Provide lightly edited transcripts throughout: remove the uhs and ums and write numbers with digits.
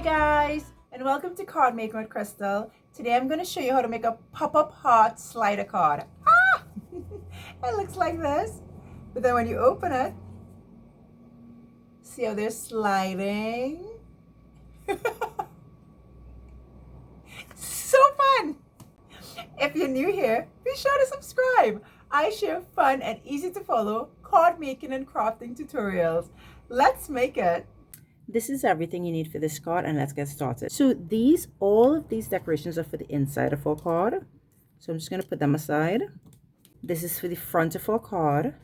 Guys, and welcome to Card Making with Crystal. Today I'm going to show you how to make a pop-up heart slider card. It looks like this, but then when you open it, see how they're sliding? So fun! If you're new here, be sure to subscribe. I share fun and easy to follow card making and crafting tutorials. Let's make it. This is everything you need for this card, and let's get started. So all of these decorations are for the inside of our card. So I'm just going to put them aside. This is for the front of our card,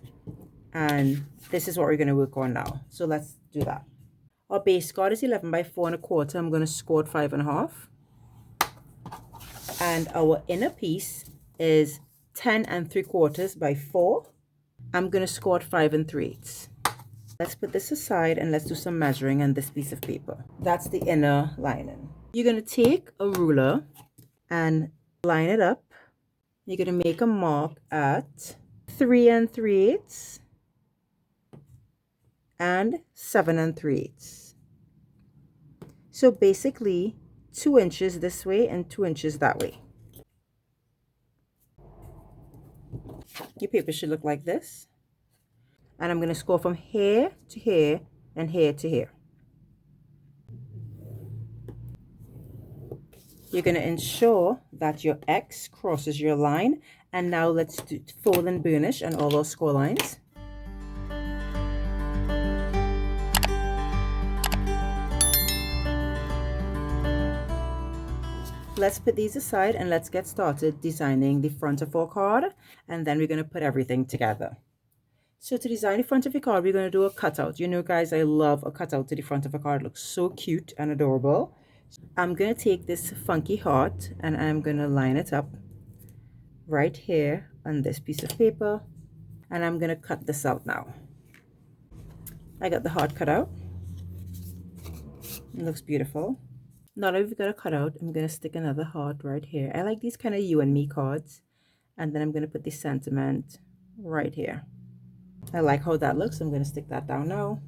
and this is what we're going to work on now. So let's do that. Our base card is 11 by 4 1/4. I'm going to score it 5 1/2. And our inner piece is 10 3/4 by 4. I'm going to score it 5 3/8. Let's put this aside and let's do some measuring on this piece of paper. That's the inner lining. You're going to take a ruler and line it up. You're going to make a mark at 3 3/8 and 7 3/8. So basically 2 inches this way and 2 inches that way. Your paper should look like this. And I'm going to score from here to here and here to here. You're going to ensure that your X crosses your line. And now let's do fold and burnish on all those score lines. Let's put these aside and let's get started designing the front of our card. And then we're going to put everything together. So to design the front of your card, we're going to do a cutout. You know, guys, I love a cutout to the front of a card. It looks so cute and adorable. I'm going to take this funky heart and I'm going to line it up right here on this piece of paper. And I'm going to cut this out now. I got the heart cut out. It looks beautiful. Now that we've got it cut out, I'm going to stick another heart right here. I like these kind of you and me cards. And then I'm going to put the sentiment right here. I like how that looks. I'm going to stick that down now.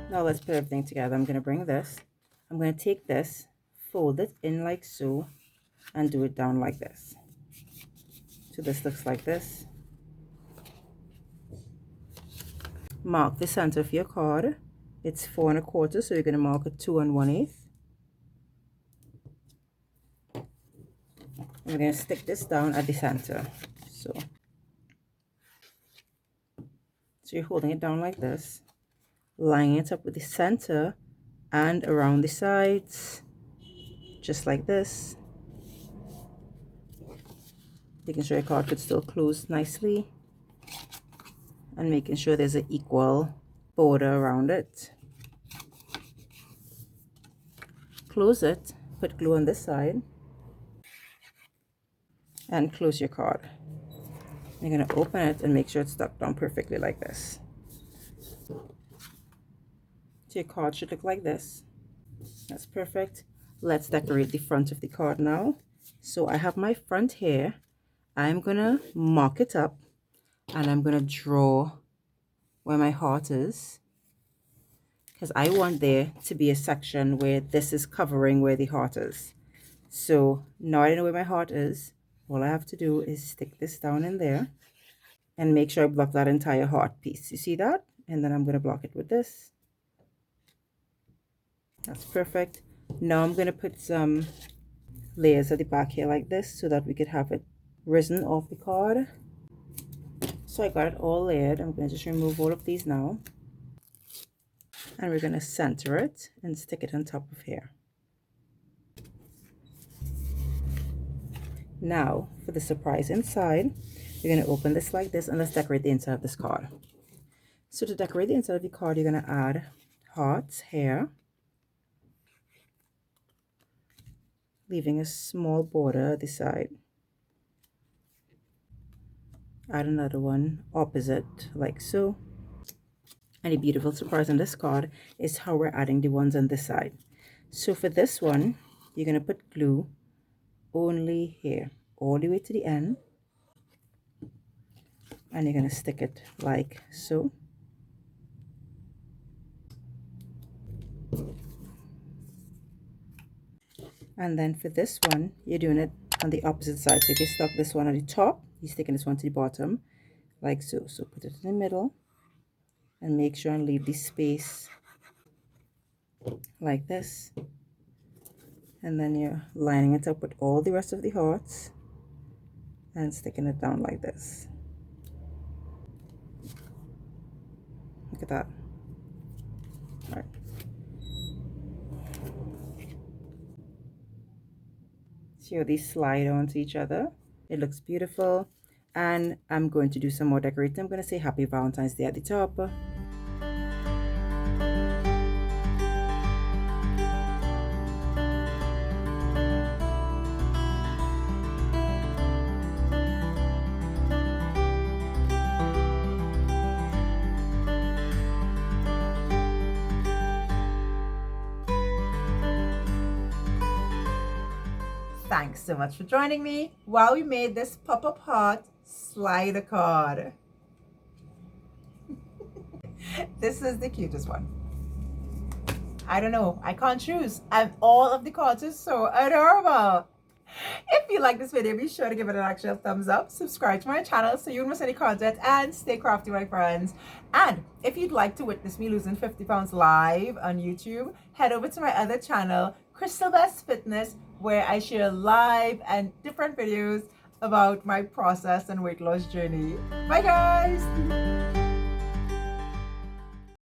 Now let's put everything together. I'm going to bring this. I'm going to take this, fold it in like so, and do it down like this. So this looks like this. Mark the center of your card. It's 4 1/4, so you're going to mark it 2 1/8. I'm going to stick this down at the center. So you're holding it down like this, lining it up with the center and around the sides, just like this. Making sure your card could still close nicely and making sure there's an equal border around it. Close it, put glue on this side, and close your card. You're going to open it and make sure it's stuck down perfectly like this. So your card should look like this. That's perfect. Let's decorate the front of the card now. So I have my front here. I'm going to mark it up and I'm going to draw where my heart is, because I want there to be a section where this is covering where the heart is. So now I know where my heart is. All I have to do is stick this down in there and make sure I block that entire heart piece. You see that? And then I'm going to block it with this. That's perfect. Now I'm going to put some layers at the back here like this so that we could have it risen off the card. So I got it all layered. I'm going to just remove all of these now. And we're going to center it and stick it on top of here. Now for the surprise inside, you're going to open this like this and let's decorate the inside of this card. So to decorate the inside of the card, you're going to add hearts here, leaving a small border at the side. Add another one opposite like so. And a beautiful surprise on this card is how we're adding the ones on this side. So for this one, you're going to put glue only here, all the way to the end. And you're going to stick it like so. And then for this one, you're doing it on the opposite side. So if you stuck this one on the top, you're sticking this one to the bottom, like so. So put it in the middle and make sure and leave the space like this. And then you're lining it up with all the rest of the hearts and sticking it down like this. Look at that. All right. See how these slide onto each other? It looks beautiful. And I'm going to do some more decorating. I'm going to say Happy Valentine's Day at the top. Thanks so much for joining me while we made this pop-up heart slider card. This is the cutest one. I don't know, I can't choose, and all of the cards are so adorable. If you like this video, be sure to give it an actual thumbs up, subscribe to my channel so you don't miss any content, and stay crafty, my friends. And if you'd like to witness me losing 50 pounds live on YouTube, head over to my other channel, Crystal Best Fitness, where I share live and different videos about my process and weight loss journey. Bye guys!